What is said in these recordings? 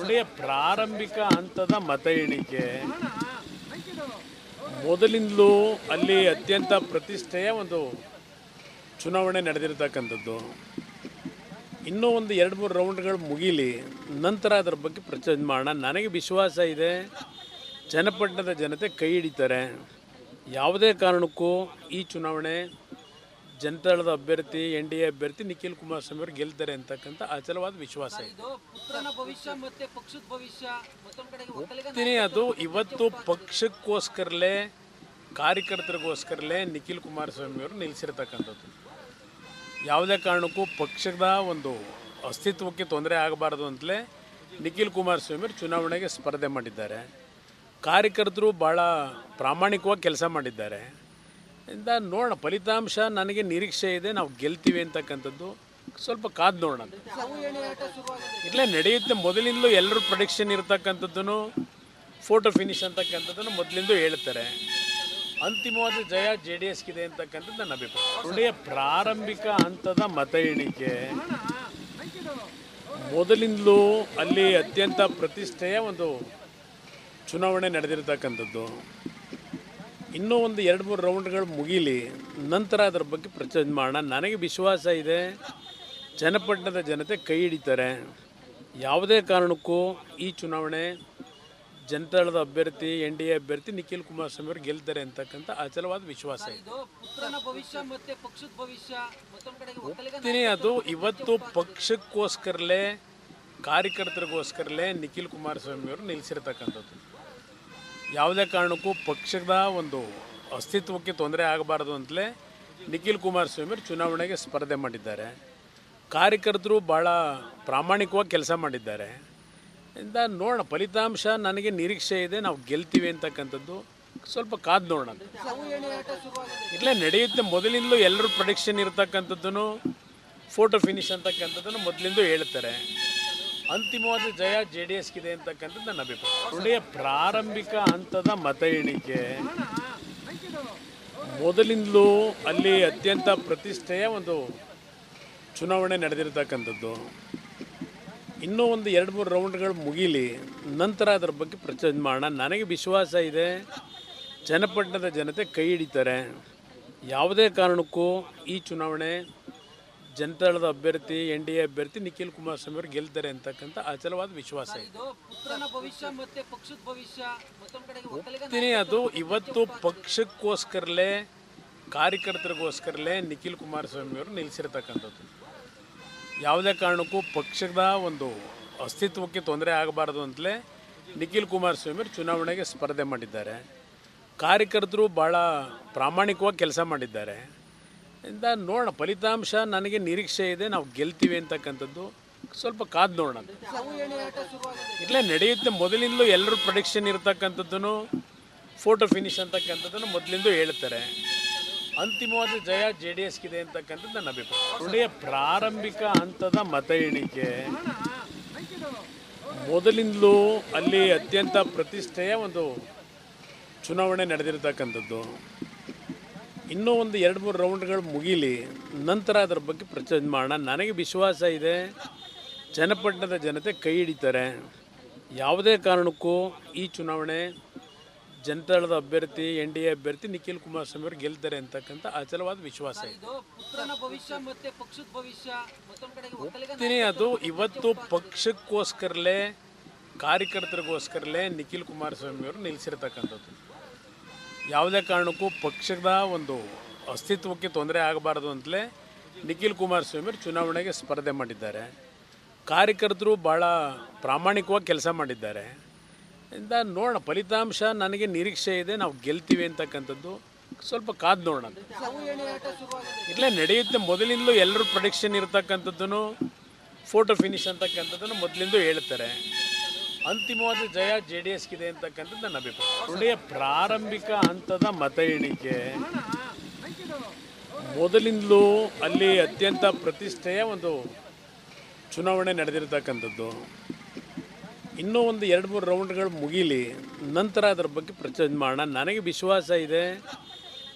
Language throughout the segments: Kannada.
ನೋಡಿ, ಪ್ರಾರಂಭಿಕ ಹಂತದ ಮತ ಎಣಿಕೆ ಮೊದಲಿಂದಲೂ ಅಲ್ಲಿ ಅತ್ಯಂತ ಪ್ರತಿಷ್ಠೆಯ ಒಂದು ಚುನಾವಣೆ ನಡೆದಿರ್ತಕ್ಕಂಥದ್ದು. ಇನ್ನೂ ಒಂದು 2-3 ರೌಂಡ್ಗಳು ಮುಗೀಲಿ, ನಂತರ ಅದರ ಬಗ್ಗೆ ಪ್ರಚಾರ ಮಾಡೋಣ. ನನಗೆ ವಿಶ್ವಾಸ ಇದೆ, ಚನ್ನಪಟ್ಟಣದ ಜನತೆ ಕೈ ಹಿಡಿತಾರೆ. ಯಾವುದೇ ಕಾರಣಕ್ಕೂ ಈ ಚುನಾವಣೆ ಜನತಾದಳದ ಅಭ್ಯರ್ಥಿ NDA ಅಭ್ಯರ್ಥಿ ನಿಖಿಲ್ ಕುಮಾರಸ್ವಾಮಿ ಅವರು ಗೆಲ್ತಾರೆ ಅಂತಕ್ಕಂಥ ಅಚಲವಾದ ವಿಶ್ವಾಸ ಇದೆ. ಅದು ಇವತ್ತು ಪಕ್ಷಕ್ಕೋಸ್ಕರಲೇ, ಕಾರ್ಯಕರ್ತರಿಗೋಸ್ಕರಲೇ ನಿಖಿಲ್ ಕುಮಾರಸ್ವಾಮಿ ಅವರು ನಿಲ್ಲಿಸಿರ್ತಕ್ಕಂಥದ್ದು. ಯಾವುದೇ ಕಾರಣಕ್ಕೂ ಪಕ್ಷದ ಒಂದು ಅಸ್ತಿತ್ವಕ್ಕೆ ತೊಂದರೆ ಆಗಬಾರ್ದು ಅಂತಲೇ ನಿಖಿಲ್ ಕುಮಾರಸ್ವಾಮಿ ಅವರು ಚುನಾವಣೆಗೆ ಸ್ಪರ್ಧೆ ಮಾಡಿದ್ದಾರೆ. ಕಾರ್ಯಕರ್ತರು ಭಾಳ ಪ್ರಾಮಾಣಿಕವಾಗಿ ಕೆಲಸ ಮಾಡಿದ್ದಾರೆ. ಇಂದ ನೋಡೋಣ, ಫಲಿತಾಂಶ ನನಗೆ ನಿರೀಕ್ಷೆ ಇದೆ, ನಾವು ಗೆಲ್ತೀವಿ ಅಂತಕ್ಕಂಥದ್ದು. ಸ್ವಲ್ಪ ಕಾದು ನೋಡೋಣ. ಇಲ್ಲೇ ನಡೆಯುತ್ತೆ. ಮೊದಲಿಂದಲೂ ಎಲ್ಲರೂ ಪ್ರೊಡಿಕ್ಷನ್ ಇರ್ತಕ್ಕಂಥದ್ದನ್ನು, ಫೋಟೋ ಫಿನಿಶ್ ಅಂತಕ್ಕಂಥದ್ದನ್ನು ಮೊದಲಿಂದ ಹೇಳ್ತಾರೆ. ಅಂತಿಮವಾದ ಜಯ JDSಗಿದೆ ಅಂತಕ್ಕಂಥದ್ದು ನನ್ನ ಅಭಿಪ್ರಾಯ. ನೋಡಿ, ಪ್ರಾರಂಭಿಕ ಹಂತದ ಮತ ಎಣಿಕೆ ಮೊದಲಿಂದಲೂ ಅಲ್ಲಿ ಅತ್ಯಂತ ಪ್ರತಿಷ್ಠೆಯ ಒಂದು ಚುನಾವಣೆ ನಡೆದಿರ್ತಕ್ಕಂಥದ್ದು. ಇನ್ನೂ ಒಂದು 2-3 ರೌಂಡ್ಗಳು ಮುಗೀಲಿ, ನಂತರ ಅದರ ಬಗ್ಗೆ ಪ್ರಚಾರ ಮಾಡೋಣ. ನನಗೆ ವಿಶ್ವಾಸ ಇದೆ, ಚನ್ನಪಟ್ಟಣದ ಜನತೆ ಕೈ ಹಿಡಿತಾರೆ. ಯಾವುದೇ ಕಾರಣಕ್ಕೂ ಈ ಚುನಾವಣೆ ಜನತಾದಳದ ಅಭ್ಯರ್ಥಿ NDA ಅಭ್ಯರ್ಥಿ ನಿಖಿಲ್ ಕುಮಾರಸ್ವಾಮಿ ಅವರು ಗೆಲ್ತಾರೆ ಅಂತಕ್ಕಂಥ ಅಚಲವಾದ ವಿಶ್ವಾಸ ಇದೆ. ಅದು ಇವತ್ತು ಪಕ್ಷಕ್ಕೋಸ್ಕರಲೇ, ಕಾರ್ಯಕರ್ತರಿಗೋಸ್ಕರಲೇ ನಿಖಿಲ್ ಕುಮಾರಸ್ವಾಮಿ ಅವರು ನಿಲ್ಲಿಸಿರ್ತಕ್ಕಂಥದ್ದು. ಯಾವುದೇ ಕಾರಣಕ್ಕೂ ಪಕ್ಷದ ಒಂದು ಅಸ್ತಿತ್ವಕ್ಕೆ ತೊಂದರೆ ಆಗಬಾರ್ದು ಅಂತಲೇ ನಿಖಿಲ್ ಕುಮಾರಸ್ವಾಮಿ ಅವರು ಚುನಾವಣೆಗೆ ಸ್ಪರ್ಧೆ ಮಾಡಿದ್ದಾರೆ. ಕಾರ್ಯಕರ್ತರು ಭಾಳ ಪ್ರಾಮಾಣಿಕವಾಗಿ ಕೆಲಸ ಮಾಡಿದ್ದಾರೆ. ಇಂದ ನೋಡೋಣ, ಫಲಿತಾಂಶ ನನಗೆ ನಿರೀಕ್ಷೆ ಇದೆ, ನಾವು ಗೆಲ್ತೀವಿ ಅಂತಕ್ಕಂಥದ್ದು. ಸ್ವಲ್ಪ ಕಾದು ನೋಡೋಣ. ಇಲ್ಲೇ ನಡೆಯುತ್ತೆ. ಮೊದಲಿಂದಲೂ ಎಲ್ಲರೂ ಪ್ರೊಡಿಕ್ಷನ್ ಇರ್ತಕ್ಕಂಥದ್ದನ್ನು, ಫೋಟೋ ಫಿನಿಶ್ ಅಂತಕ್ಕಂಥದ್ದನ್ನು ಮೊದಲಿಂದ ಹೇಳ್ತಾರೆ. ಅಂತಿಮವಾದ ಜಯ JDSಗಿದೆ ಅಂತಕ್ಕಂಥದ್ದು ನನ್ನ ಅಭಿಪ್ರಾಯ. ನೋಡಿ, ಪ್ರಾರಂಭಿಕ ಹಂತದ ಮತ ಎಣಿಕೆ ಮೊದಲಿಂದಲೂ ಅಲ್ಲಿ ಅತ್ಯಂತ ಪ್ರತಿಷ್ಠೆಯ ಒಂದು ಚುನಾವಣೆ ನಡೆದಿರ್ತಕ್ಕಂಥದ್ದು. ಇನ್ನೂ ಒಂದು 2-3 ರೌಂಡ್ಗಳು ಮುಗೀಲಿ, ನಂತರ ಅದರ ಬಗ್ಗೆ ಪ್ರಚಾರ ಮಾಡೋಣ. ನನಗೆ ವಿಶ್ವಾಸ ಇದೆ, ಚನ್ನಪಟ್ಟಣದ ಜನತೆ ಕೈ ಹಿಡಿತಾರೆ. ಯಾವುದೇ ಕಾರಣಕ್ಕೂ ಈ ಚುನಾವಣೆ ಜನತಾದಳದ ಅಭ್ಯರ್ಥಿ NDA ಅಭ್ಯರ್ಥಿ ನಿಖಿಲ್ ಕುಮಾರಸ್ವಾಮಿ ಅವರು ಗೆಲ್ತಾರೆ ಅಂತಕ್ಕಂಥ ಅಚಲವಾದ ವಿಶ್ವಾಸ ಇದೆ. ಅದು ಇವತ್ತು ಪಕ್ಷಕ್ಕೋಸ್ಕರಲೇ, ಕಾರ್ಯಕರ್ತರಿಗೋಸ್ಕರಲೇ ನಿಖಿಲ್ ಕುಮಾರಸ್ವಾಮಿ ಅವರು ನಿಲ್ಲಿಸಿರ್ತಕ್ಕಂಥದ್ದು. ಯಾವುದೇ ಕಾರಣಕ್ಕೂ ಪಕ್ಷದ ಒಂದು ಅಸ್ತಿತ್ವಕ್ಕೆ ತೊಂದರೆ ಆಗಬಾರ್ದು ಅಂತಲೇ ನಿಖಿಲ್ ಕುಮಾರಸ್ವಾಮಿ ಅವರು ಚುನಾವಣೆಗೆ ಸ್ಪರ್ಧೆ ಮಾಡಿದ್ದಾರೆ. ಕಾರ್ಯಕರ್ತರು ಭಾಳ ಪ್ರಾಮಾಣಿಕವಾಗಿ ಕೆಲಸ ಮಾಡಿದ್ದಾರೆ. ಇಂದ ನೋಡೋಣ, ಫಲಿತಾಂಶ ನನಗೆ ನಿರೀಕ್ಷೆ ಇದೆ, ನಾವು ಗೆಲ್ತೀವಿ ಅಂತಕ್ಕಂಥದ್ದು. ಸ್ವಲ್ಪ ಕಾದು ನೋಡೋಣ. ಇಲ್ಲೇ ನಡೆಯುತ್ತೆ. ಮೊದಲಿಂದಲೂ ಎಲ್ಲರೂ ಪ್ರೊಡಿಕ್ಷನ್ ಇರ್ತಕ್ಕಂಥದ್ದನ್ನು, ಫೋಟೋ ಫಿನಿಶ್ ಅಂತಕ್ಕಂಥದ್ದನ್ನು ಮೊದಲಿಂದ ಹೇಳ್ತಾರೆ. ಅಂತಿಮವಾದ ಜಯ JDSಗಿದೆ ಅಂತಕ್ಕಂಥದ್ದು ನನ್ನ ಅಭಿಪ್ರಾಯ. ನೋಡಿ, ಪ್ರಾರಂಭಿಕ ಹಂತದ ಮತ ಎಣಿಕೆ ಮೊದಲಿಂದಲೂ ಅಲ್ಲಿ ಅತ್ಯಂತ ಪ್ರತಿಷ್ಠೆಯ ಒಂದು ಚುನಾವಣೆ ನಡೆದಿರ್ತಕ್ಕಂಥದ್ದು. ಇನ್ನೂ ಒಂದು 2-3 ರೌಂಡ್ಗಳು ಮುಗೀಲಿ, ನಂತರ ಅದರ ಬಗ್ಗೆ ಪ್ರಚಾರ ಮಾಡೋಣ. ನನಗೆ ವಿಶ್ವಾಸ ಇದೆ, ಚನ್ನಪಟ್ಟಣದ ಜನತೆ ಕೈ ಹಿಡಿತಾರೆ. ಯಾವುದೇ ಕಾರಣಕ್ಕೂ ಈ ಚುನಾವಣೆ ಜನತಾದಳದ ಅಭ್ಯರ್ಥಿ NDA ಅಭ್ಯರ್ಥಿ ನಿಖಿಲ್ ಕುಮಾರಸ್ವಾಮಿ ಅವರು ಗೆಲ್ತಾರೆ ಅಂತಕ್ಕಂಥ ಅಚಲವಾದ ವಿಶ್ವಾಸ ಇದೆ. ಅದು ಇವತ್ತು ಪಕ್ಷಕ್ಕೋಸ್ಕರಲೇ, ಕಾರ್ಯಕರ್ತರಿಗೋಸ್ಕರಲೇ ನಿಖಿಲ್ ಕುಮಾರಸ್ವಾಮಿ ಅವರು ನಿಲ್ಲಿಸಿರ್ತಕ್ಕಂಥದ್ದು. ಯಾವುದೇ ಕಾರಣಕ್ಕೂ ಪಕ್ಷದ ಒಂದು ಅಸ್ತಿತ್ವಕ್ಕೆ ತೊಂದರೆ ಆಗಬಾರ್ದು ಅಂತಲೇ ನಿಖಿಲ್ ಕುಮಾರಸ್ವಾಮಿ ಅವರು ಚುನಾವಣೆಗೆ ಸ್ಪರ್ಧೆ ಮಾಡಿದ್ದಾರೆ. ಕಾರ್ಯಕರ್ತರು ಭಾಳ ಪ್ರಾಮಾಣಿಕವಾಗಿ ಕೆಲಸ ಮಾಡಿದ್ದಾರೆ. ಇಂದ ನೋಡೋಣ, ಫಲಿತಾಂಶ ನನಗೆ ನಿರೀಕ್ಷೆ ಇದೆ, ನಾವು ಗೆಲ್ತೀವಿ ಅಂತಕ್ಕಂಥದ್ದು. ಸ್ವಲ್ಪ ಕಾದು ನೋಡೋಣ. ಇಲ್ಲೇ ನಡೆಯುತ್ತೆ. ಮೊದಲಿಂದಲೂ ಎಲ್ಲರೂ ಪ್ರೊಡಿಕ್ಷನ್ ಇರ್ತಕ್ಕಂಥದ್ದನ್ನು, ಫೋಟೋ ಫಿನಿಶ್ ಅಂತಕ್ಕಂಥದ್ದನ್ನು ಮೊದಲಿಂದ ಹೇಳ್ತಾರೆ. ಅಂತಿಮವಾದ ಜಯ JDSಗಿದೆ ಅಂತಕ್ಕಂಥದ್ದು ನನ್ನ ಅಭಿಪ್ರಾಯ. ನೋಡಿ, ಪ್ರಾರಂಭಿಕ ಹಂತದ ಮತ ಎಣಿಕೆ ಮೊದಲಿಂದಲೂ ಅಲ್ಲಿ ಅತ್ಯಂತ ಪ್ರತಿಷ್ಠೆಯ ಒಂದು ಚುನಾವಣೆ ನಡೆದಿರ್ತಕ್ಕಂಥದ್ದು. ಇನ್ನೂ ಒಂದು 2-3 ರೌಂಡ್ಗಳು ಮುಗೀಲಿ, ನಂತರ ಅದರ ಬಗ್ಗೆ ಪ್ರಚಾರ ಮಾಡೋಣ. ನನಗೆ ವಿಶ್ವಾಸ ಇದೆ,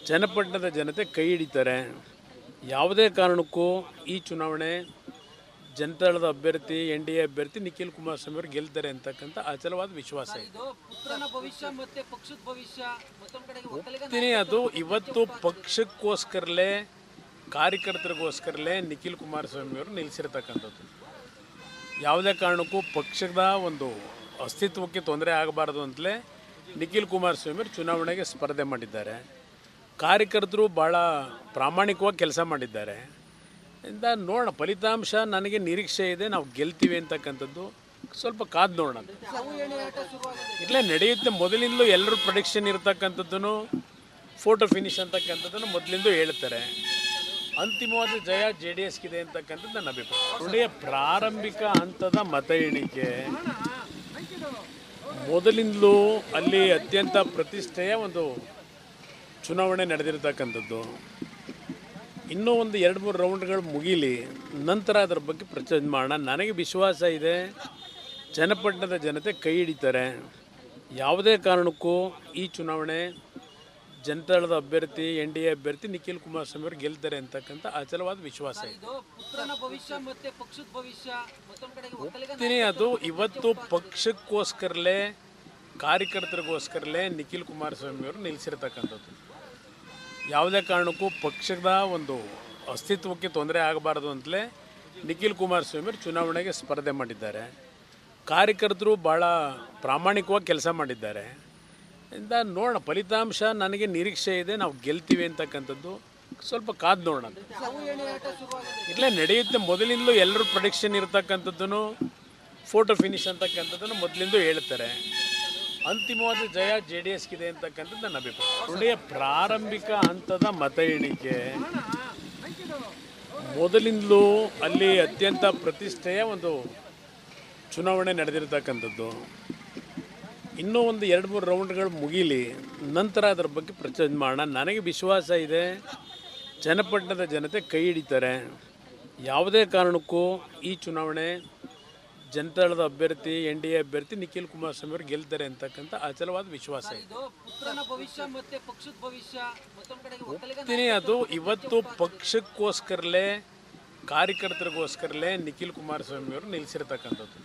ಚನ್ನಪಟ್ಟಣದ ಜನತೆ ಕೈ ಹಿಡಿತಾರೆ. ಯಾವುದೇ ಕಾರಣಕ್ಕೂ ಈ ಚುನಾವಣೆ ಜನತಾದಳದ ಅಭ್ಯರ್ಥಿ NDA ಅಭ್ಯರ್ಥಿ ನಿಖಿಲ್ ಕುಮಾರಸ್ವಾಮಿ ಅವರು ಗೆಲ್ತಾರೆ ಅಂತಕ್ಕಂಥ ಅಚಲವಾದ ವಿಶ್ವಾಸ ಇದೆ. ಇದು ಪುತ್ರನ ಭವಿಷ್ಯ ಮತ್ತೆ ಪಕ್ಷದ ಭವಿಷ್ಯ ಮತ್ತೊಂದು ಕಡೆಗೆ ಹೋಗ್ತೀನಿ, ಅದು ಇವತ್ತು ಪಕ್ಷಕ್ಕೋಸ್ಕರಲೇ ಕಾರ್ಯಕರ್ತರಿಗೋಸ್ಕರಲೇ ನಿಖಿಲ್ ಕುಮಾರಸ್ವಾಮಿ ಅವರು ನಿಲ್ಲಿಸಿರ್ತಕ್ಕಂಥದ್ದು. ಯಾವುದೇ ಕಾರಣಕ್ಕೂ ಪಕ್ಷದ ಒಂದು ಅಸ್ತಿತ್ವಕ್ಕೆ ತೊಂದರೆ ಆಗಬಾರ್ದು ಅಂತಲೇ ನಿಖಿಲ್ ಕುಮಾರಸ್ವಾಮಿ ಅವರು ಚುನಾವಣೆಗೆ ಸ್ಪರ್ಧೆ ಮಾಡಿದ್ದಾರೆ. ಕಾರ್ಯಕರ್ತರು ಭಾಳ ಪ್ರಾಮಾಣಿಕವಾಗಿ ಕೆಲಸ ಮಾಡಿದ್ದಾರೆ. ಇಂದ ನೋಡೋಣ, ಫಲಿತಾಂಶ ನನಗೆ ನಿರೀಕ್ಷೆ ಇದೆ, ನಾವು ಗೆಲ್ತೀವಿ ಅಂತಕ್ಕಂಥದ್ದು. ಸ್ವಲ್ಪ ಕಾದು ನೋಡೋಣ. ಇಲ್ಲೇ ನಡೆಯುತ್ತೆ. ಮೊದಲಿಂದಲೂ ಎಲ್ಲರೂ ಪ್ರೊಡಿಕ್ಷನ್ ಇರತಕ್ಕಂಥದ್ದನ್ನು ಫೋಟೋ ಫಿನಿಶ್ ಅಂತಕ್ಕಂಥದ್ದನ್ನು ಮೊದಲಿಂದ ಹೇಳ್ತಾರೆ. ಅಂತಿಮವಾದ ಜಯ JDSಗಿದೆ ಅಂತಕ್ಕಂಥದ್ದು ನನ್ನ ಅಭಿಪ್ರಾಯ. ಒಳ್ಳೆಯ ಪ್ರಾರಂಭಿಕ ಹಂತದ ಮತ ಎಣಿಕೆ ಮೊದಲಿಂದಲೂ ಅಲ್ಲಿ ಅತ್ಯಂತ ಪ್ರತಿಷ್ಠೆಯ ಒಂದು ಚುನಾವಣೆ ನಡೆದಿರ್ತಕ್ಕಂಥದ್ದು. ಇನ್ನೂ ಒಂದು 2-3 ರೌಂಡ್ಗಳು ಮುಗೀಲಿ, ನಂತರ ಅದರ ಬಗ್ಗೆ ಪ್ರಚಾರ ಮಾಡೋಣ. ನನಗೆ ವಿಶ್ವಾಸ ಇದೆ, ಚನ್ನಪಟ್ಟಣದ ಜನತೆ ಕೈ ಹಿಡಿತಾರೆ. ಯಾವುದೇ ಕಾರಣಕ್ಕೂ ಈ ಚುನಾವಣೆ ಜನತಾದಳದ ಅಭ್ಯರ್ಥಿ NDA ಅಭ್ಯರ್ಥಿ ನಿಖಿಲ್ ಕುಮಾರಸ್ವಾಮಿ ಅವರು ಗೆಲ್ತಾರೆ ಅಂತಕ್ಕಂಥ ಅಚಲವಾದ ವಿಶ್ವಾಸ ಇದೆ. ಇದು ಪುತ್ರನ ಭವಿಷ್ಯ ಮತ್ತೆ ಪಕ್ಷದ ಭವಿಷ್ಯ ಮತ್ತೊಂದು ಕಡೆಗೆ ಹೋಗ್ತೀನಿ, ಅದು ಇವತ್ತು ಪಕ್ಷಕ್ಕೋಸ್ಕರಲೇ ಕಾರ್ಯಕರ್ತರಿಗೋಸ್ಕರಲೇ ನಿಖಿಲ್ ಕುಮಾರಸ್ವಾಮಿ ಅವರು ನಿಲ್ಲಿಸಿರ್ತಕ್ಕಂಥದ್ದು. ಯಾವುದೇ ಕಾರಣಕ್ಕೂ ಪಕ್ಷದ ಒಂದು ಅಸ್ತಿತ್ವಕ್ಕೆ ತೊಂದರೆ ಆಗಬಾರ್ದು ಅಂತಲೇ ನಿಖಿಲ್ ಕುಮಾರಸ್ವಾಮಿ ಅವರು ಚುನಾವಣೆಗೆ ಸ್ಪರ್ಧೆ ಮಾಡಿದ್ದಾರೆ. ಕಾರ್ಯಕರ್ತರು ಭಾಳ ಪ್ರಾಮಾಣಿಕವಾಗಿ ಕೆಲಸ ಮಾಡಿದ್ದಾರೆ. ಇಂದ ನೋಡೋಣ, ಫಲಿತಾಂಶ ನನಗೆ ನಿರೀಕ್ಷೆ ಇದೆ, ನಾವು ಗೆಲ್ತೀವಿ ಅಂತಕ್ಕಂಥದ್ದು. ಸ್ವಲ್ಪ ಕಾದು ನೋಡೋಣ. ಇಲ್ಲೇ ನಡೆಯುತ್ತೆ. ಮೊದಲಿಂದಲೂ ಎಲ್ಲರೂ ಪ್ರೊಡಿಕ್ಷನ್ ಇರತಕ್ಕಂಥದ್ದನ್ನು ಫೋಟೋ ಫಿನಿಶ್ ಅಂತಕ್ಕಂಥದ್ದನ್ನು ಮೊದಲಿಂದ ಹೇಳ್ತಾರೆ. ಅಂತಿಮವಾದ ಜಯ JDSಗಿದೆ ಅಂತಕ್ಕಂಥದ್ದು ನನ್ನ ಅಭಿಪ್ರಾಯ. ಒಳ್ಳೆಯ ಪ್ರಾರಂಭಿಕ ಹಂತದ ಮತ ಎಣಿಕೆ ಮೊದಲಿಂದಲೂ ಅಲ್ಲಿ ಅತ್ಯಂತ ಪ್ರತಿಷ್ಠೆಯ ಒಂದು ಚುನಾವಣೆ ನಡೆದಿರ್ತಕ್ಕಂಥದ್ದು. ಇನ್ನೂ ಒಂದು 2-3 ರೌಂಡ್ಗಳು ಮುಗೀಲಿ, ನಂತರ ಅದರ ಬಗ್ಗೆ ಪ್ರಚಾರ ಮಾಡೋಣ. ನನಗೆ ವಿಶ್ವಾಸ ಇದೆ, ಚನ್ನಪಟ್ಟಣದ ಜನತೆ ಕೈ ಹಿಡಿತಾರೆ. ಯಾವುದೇ ಕಾರಣಕ್ಕೂ ಈ ಚುನಾವಣೆ ಜನತಾದಳದ ಅಭ್ಯರ್ಥಿ NDA ಅಭ್ಯರ್ಥಿ ನಿಖಿಲ್ ಕುಮಾರಸ್ವಾಮಿ ಅವರು ಗೆಲ್ತಾರೆ ಅಂತಕ್ಕಂಥ ಅಚಲವಾದ ವಿಶ್ವಾಸ ಇದೆ. ಇದು ಪುತ್ರನ ಭವಿಷ್ಯ ಮತ್ತೆ ಪಕ್ಷದ ಭವಿಷ್ಯ ಮತ್ತೊಂದು ಕಡೆಗೆ ಹೋಗ್ತೀನಿ, ಅದು ಇವತ್ತು ಪಕ್ಷಕ್ಕೋಸ್ಕರಲೇ ಕಾರ್ಯಕರ್ತರಿಗೋಸ್ಕರಲೇ ನಿಖಿಲ್ ಕುಮಾರಸ್ವಾಮಿ ಅವರು ನಿಲ್ಲಿಸಿರ್ತಕ್ಕಂಥದ್ದು.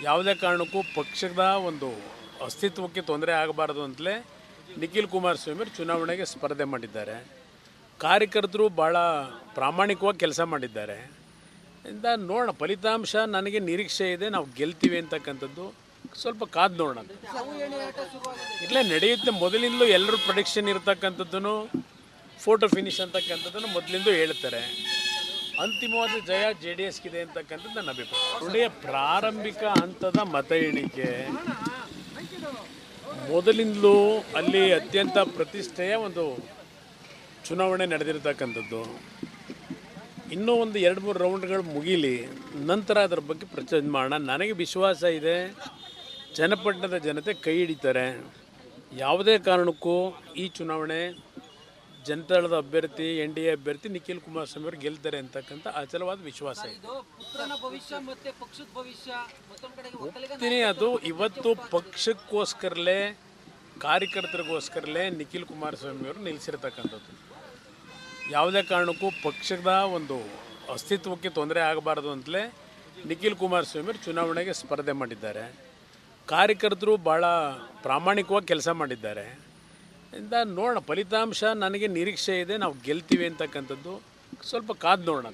ಯಾವುದೇ ಕಾರಣಕ್ಕೂ ಪಕ್ಷದ ಒಂದು ಅಸ್ತಿತ್ವಕ್ಕೆ ತೊಂದರೆ ಆಗಬಾರ್ದು ಅಂತಲೇ ನಿಖಿಲ್ ಕುಮಾರಸ್ವಾಮಿ ಅವರು ಚುನಾವಣೆಗೆ ಸ್ಪರ್ಧೆ ಮಾಡಿದ್ದಾರೆ. ಕಾರ್ಯಕರ್ತರು ಭಾಳ ಪ್ರಾಮಾಣಿಕವಾಗಿ ಕೆಲಸ ಮಾಡಿದ್ದಾರೆ. ಇಂದ ನೋಡೋಣ, ಫಲಿತಾಂಶ ನನಗೆ ನಿರೀಕ್ಷೆ ಇದೆ, ನಾವು ಗೆಲ್ತೀವಿ ಅಂತಕ್ಕಂಥದ್ದು. ಸ್ವಲ್ಪ ಕಾದು ನೋಡೋಣ. ಇಲ್ಲೇ ನಡೆಯುತ್ತೆ. ಮೊದಲಿಂದಲೂ ಎಲ್ಲರೂ ಪ್ರೊಡಿಕ್ಷನ್ ಇರತಕ್ಕಂಥದ್ದನ್ನು ಫೋಟೋ ಫಿನಿಶ್ ಅಂತಕ್ಕಂಥದ್ದನ್ನು ಮೊದಲಿಂದ ಹೇಳ್ತಾರೆ. ಅಂತಿಮವಾದ ಜಯ JDSಗಿದೆ ಅಂತಕ್ಕಂಥದ್ದು ನನ್ನ ಅಭಿಪ್ರಾಯ. ಒಳ್ಳೆಯ ಪ್ರಾರಂಭಿಕ ಹಂತದ ಮತ ಎಣಿಕೆ ಮೊದಲಿಂದಲೂ ಅಲ್ಲಿ ಅತ್ಯಂತ ಪ್ರತಿಷ್ಠೆಯ ಒಂದು ಚುನಾವಣೆ ನಡೆದಿರ್ತಕ್ಕಂಥದ್ದು. ಇನ್ನೂ ಒಂದು 2-3 ರೌಂಡ್ಗಳು ಮುಗೀಲಿ, ನಂತರ ಅದರ ಬಗ್ಗೆ ಪ್ರಚಾರ ಮಾಡೋಣ. ನನಗೆ ವಿಶ್ವಾಸ ಇದೆ, ಚನ್ನಪಟ್ಟಣದ ಜನತೆ ಕೈ ಹಿಡಿತಾರೆ. ಯಾವುದೇ ಕಾರಣಕ್ಕೂ ಈ ಚುನಾವಣೆ ಜನತಾದಳದ ಅಭ್ಯರ್ಥಿ NDA ಅಭ್ಯರ್ಥಿ ನಿಖಿಲ್ ಕುಮಾರಸ್ವಾಮಿ ಅವರು ಗೆಲ್ತಾರೆ ಅಂತಕ್ಕಂಥ ಅಚಲವಾದ ವಿಶ್ವಾಸ ಇದೆ. ಇದು ಪುತ್ರನ ಭವಿಷ್ಯ ಮತ್ತೆ ಪಕ್ಷದ ಭವಿಷ್ಯ ಮತ್ತೊಂದು ಕಡೆಗೆ ಹೋಗ್ತೀನಿ, ಅದು ಇವತ್ತು ಪಕ್ಷಕ್ಕೋಸ್ಕರಲೇ ಕಾರ್ಯಕರ್ತರಿಗೋಸ್ಕರಲೇ ನಿಖಿಲ್ ಕುಮಾರಸ್ವಾಮಿ ಅವರು ನಿಲ್ಲಿಸಿರ್ತಕ್ಕಂಥದ್ದು. ಯಾವುದೇ ಕಾರಣಕ್ಕೂ ಪಕ್ಷದ ಒಂದು ಅಸ್ತಿತ್ವಕ್ಕೆ ತೊಂದರೆ ಆಗಬಾರ್ದು ಅಂತಲೇ ನಿಖಿಲ್ ಕುಮಾರಸ್ವಾಮಿ ಅವರು ಚುನಾವಣೆಗೆ ಸ್ಪರ್ಧೆ ಮಾಡಿದ್ದಾರೆ. ಕಾರ್ಯಕರ್ತರು ಭಾಳ ಪ್ರಾಮಾಣಿಕವಾಗಿ ಕೆಲಸ ಮಾಡಿದ್ದಾರೆ. ಇಂದ ನೋಡೋಣ, ಫಲಿತಾಂಶ ನನಗೆ ನಿರೀಕ್ಷೆ ಇದೆ, ನಾವು ಗೆಲ್ತೀವಿ ಅಂತಕ್ಕಂಥದ್ದು. ಸ್ವಲ್ಪ ಕಾದು ನೋಡೋಣ.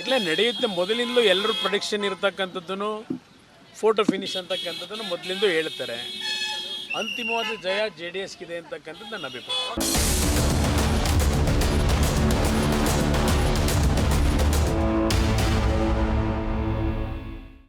ಇಲ್ಲೇ ನಡೆಯುತ್ತೆ. ಮೊದಲಿಂದಲೂ ಎಲ್ಲರೂ ಪ್ರೊಡಿಕ್ಷನ್ ಇರತಕ್ಕಂಥದ್ದನ್ನು ಫೋಟೋ ಫಿನಿಶ್ ಅಂತಕ್ಕಂಥದ್ದನ್ನು ಮೊದಲಿಂದ ಹೇಳ್ತಾರೆ. ಅಂತಿಮವಾದ ಜಯ JDSಗಿದೆ ಅಂತಕ್ಕಂಥದ್ದು ನನ್ನ ಅಭಿಪ್ರಾಯ.